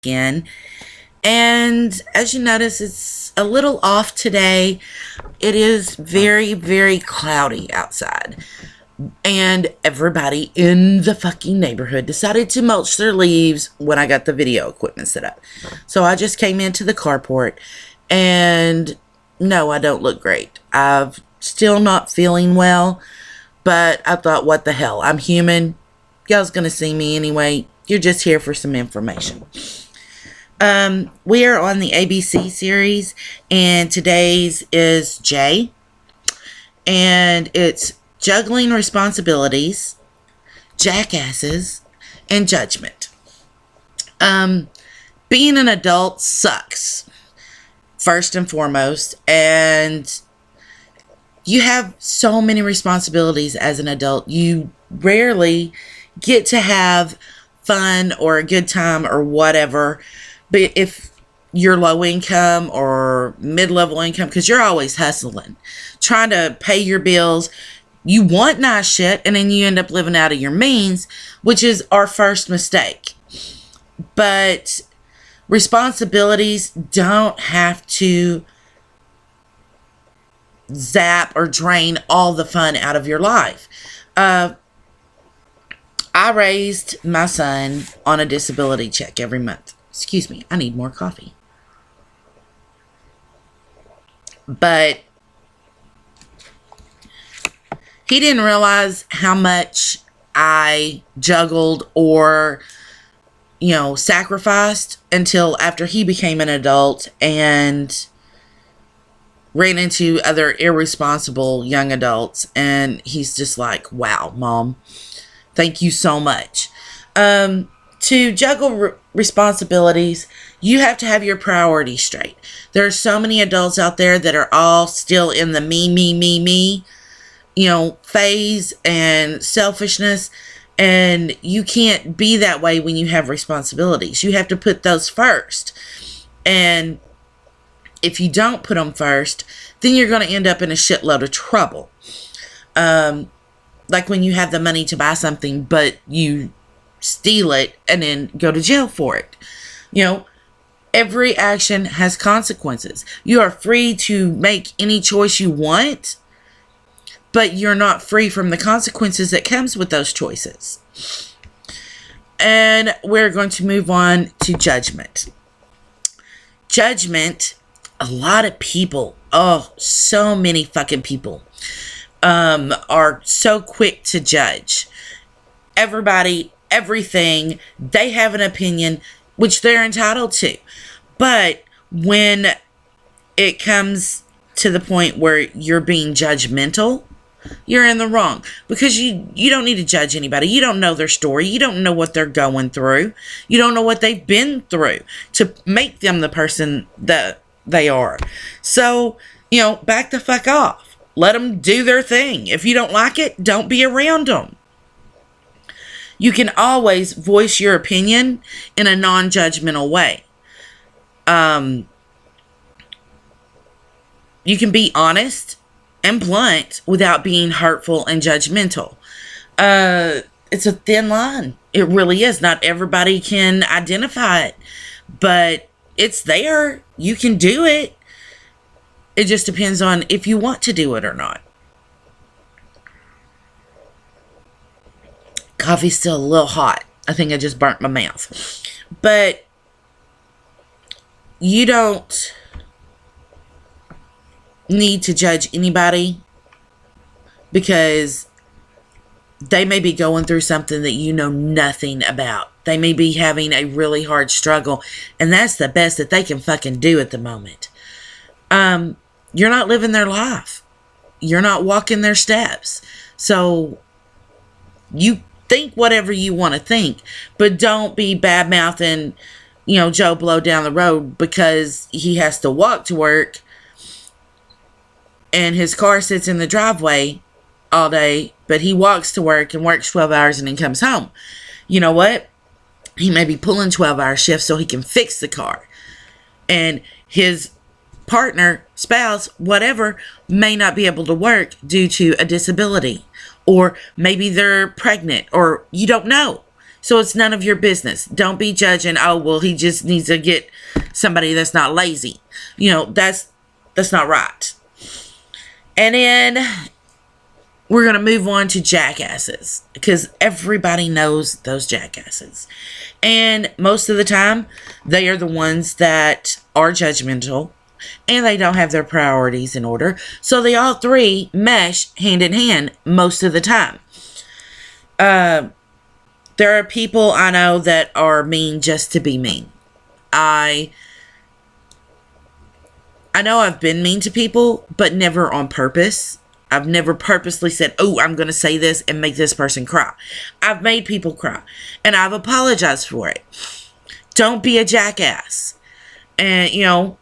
again. And as you notice, it's a little off today. It is very, very cloudy outside. And everybody in the fucking neighborhood decided to mulch their leaves when I got the video equipment set up. So I just came into the carport, and no, I don't look great. I'm still not feeling well, but I thought, what the hell? I'm human. Y'all's gonna see me anyway. You're just here for some information. We are on the ABC series, and today's is Jay, and it's juggling responsibilities, jackasses, and judgment. Being an adult sucks, first and foremost, and you have so many responsibilities as an adult. You rarely get to have fun or a good time or whatever. But if you're low income or mid-level income, because you're always hustling, trying to pay your bills, you want nice shit, and then you end up living out of your means, which is our first mistake. But responsibilities don't have to zap or drain all the fun out of your life. I raised my son on a disability check every month. Excuse me, I need more coffee. But he didn't realize how much I juggled or, sacrificed until after he became an adult and ran into other irresponsible young adults. And he's just like, wow, Mom, thank you so much. To juggle responsibilities, you have to have your priorities straight. There are so many adults out there that are all still in the me, phase and selfishness. And you can't be that way when you have responsibilities. You have to put those first. And if you don't put them first, then you're going to end up in a shitload of trouble. Like when you have the money to buy something, but you steal it and then go to jail for it. Every action has consequences. You are free to make any choice you want, but you're not free from the consequences that comes with those choices. And we're going to move on to judgment. Judgment, a lot of people, so many fucking people, are so quick to judge everybody, everything. They have an opinion, which they're entitled to. But when it comes to the point where you're being judgmental, you're in the wrong. Because you don't need to judge anybody. You don't know their story. You don't know what they're going through. You don't know what they've been through to make them the person that they are. So, back the fuck off. Let them do their thing. If you don't like it, don't be around them. You can always voice your opinion in a non-judgmental way. You can be honest and blunt without being hurtful and judgmental. It's a thin line. It really is. Not everybody can identify it, but it's there. You can do it. It just depends on if you want to do it or not. Coffee's still a little hot. I think I just burnt my mouth. But you don't need to judge anybody because they may be going through something that you know nothing about. They may be having a really hard struggle, and that's the best that they can fucking do at the moment. You're not living their life. You're not walking their steps. So you think whatever you want to think, but don't be bad-mouthing, Joe Blow down the road because he has to walk to work and his car sits in the driveway all day, but he walks to work and works 12 hours and then comes home. You know what? He may be pulling 12-hour shifts so he can fix the car. And his partner, spouse, whatever, may not be able to work due to a disability. Or maybe they're pregnant, or you don't know. So it's none of your business. Don't be judging, oh, well, he just needs to get somebody that's not lazy. You know, that's not right. And then we're going to move on to jackasses, because everybody knows those jackasses. And most of the time, they are the ones that are judgmental, and they don't have their priorities in order. So they all three mesh hand in hand most of the time. There are people I know that are mean just to be mean. I know I've been mean to people, but never on purpose. I've never purposely said, oh, I'm going to say this and make this person cry. I've made people cry, and I've apologized for it. Don't be a jackass. And, you know,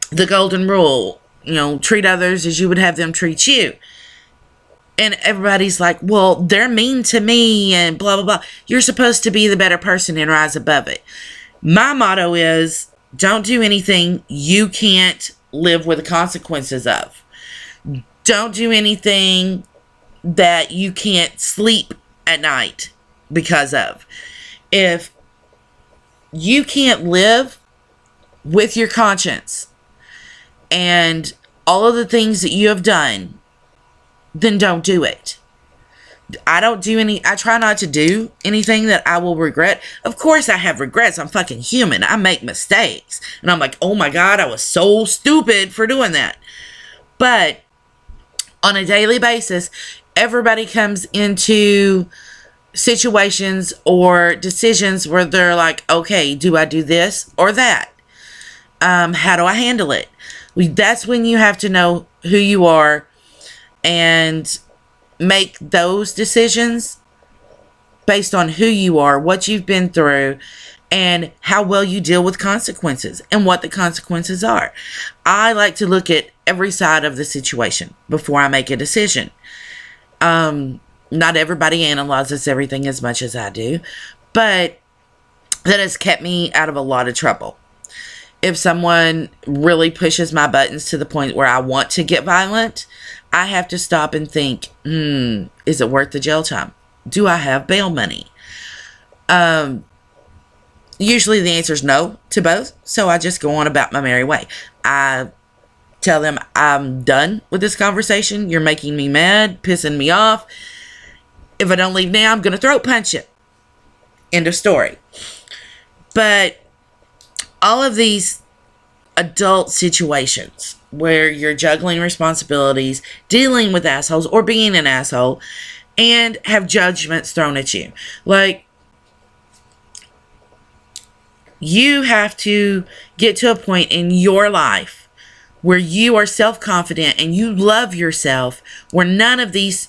the golden rule, you know, treat others as you would have them treat you. And everybody's like, well, they're mean to me and blah, blah, blah. You're supposed to be the better person and rise above it. My motto is, don't do anything you can't live with the consequences of. Don't do anything that you can't sleep at night because of. If you can't live with your conscience and all of the things that you have done, then don't do it. I try not to do anything that I will regret. Of course I have regrets. I'm fucking human. I make mistakes. And I'm like, oh my God, I was so stupid for doing that. But on a daily basis, everybody comes into situations or decisions where they're like, okay, do I do this or that? How do I handle it? That's when you have to know who you are and make those decisions based on who you are, what you've been through, and how well you deal with consequences and what the consequences are. I like to look at every side of the situation before I make a decision. Not everybody analyzes everything as much as I do, but that has kept me out of a lot of trouble. If someone really pushes my buttons to the point where I want to get violent, I have to stop and think, is it worth the jail time? Do I have bail money? Usually the answer is no to both, so I just go on about my merry way. I tell them I'm done with this conversation. You're making me mad, pissing me off. If I don't leave now, I'm going to throat punch you. End of story. But all of these adult situations where you're juggling responsibilities, dealing with assholes, or being an asshole, and have judgments thrown at you. Like, you have to get to a point in your life where you are self-confident and you love yourself, where none of these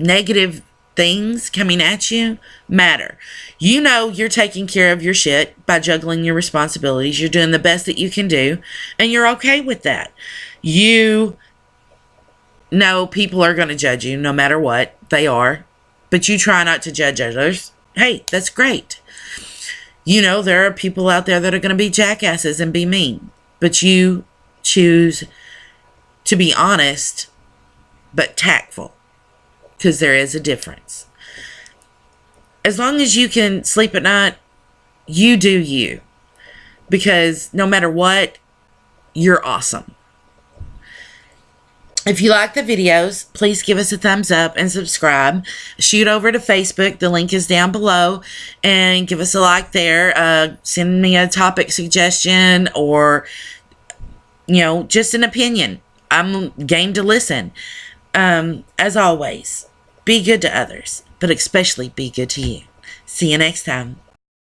negative things coming at you matter. You know you're taking care of your shit by juggling your responsibilities. You're doing the best that you can do, and you're okay with that. You know people are going to judge you no matter what. They are. But you try not to judge others. Hey, that's great. You know there are people out there that are going to be jackasses and be mean. But you choose to be honest but tactful. Because there is a difference. As long as you can sleep at night, you do you. Because no matter what, you're awesome. If you like the videos, please give us a thumbs up and subscribe. Shoot over to Facebook. The link is down below. And give us a like there. Send me a topic suggestion or, just an opinion. I'm game to listen. As always, be good to others, but especially be good to you. See you next time.